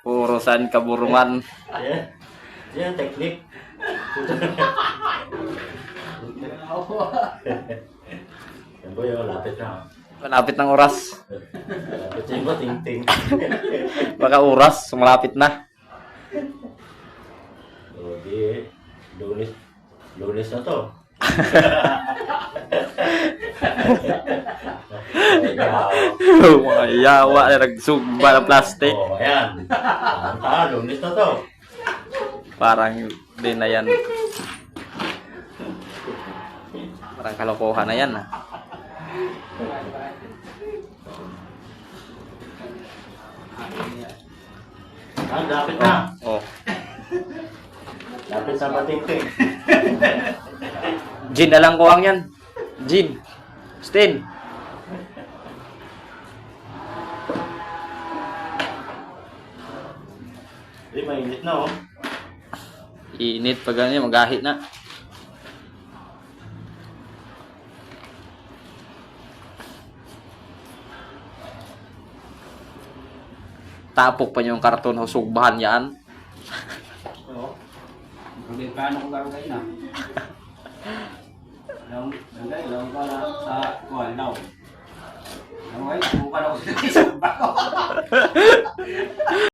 Puro saan kaburungan. Ayan. Ayan, teknik. Yan po yung lapit na. Malapit ng oras. Lapit siya yung ting-ting. Baka oras, malapit na. O di, lunes. Lunes na to. Mga yawa na nagsugba ng plastic. O, ayan. Lunes na to. Parang din na yan. Parang kalokohan na yan. Lapit na. Oh. Lapit sa pating-ting. Gin na lang kuwang yan. Gin. Stin. Di, mainit na oh. Iinit pag ganyan, magahit na. Tapok pa niyo yung karton, husugbahan yan. Oo. Hindi paano kung gagawin na. Lang pala sa kuwan daw. Lang ay, kung ka daw sa isang bako.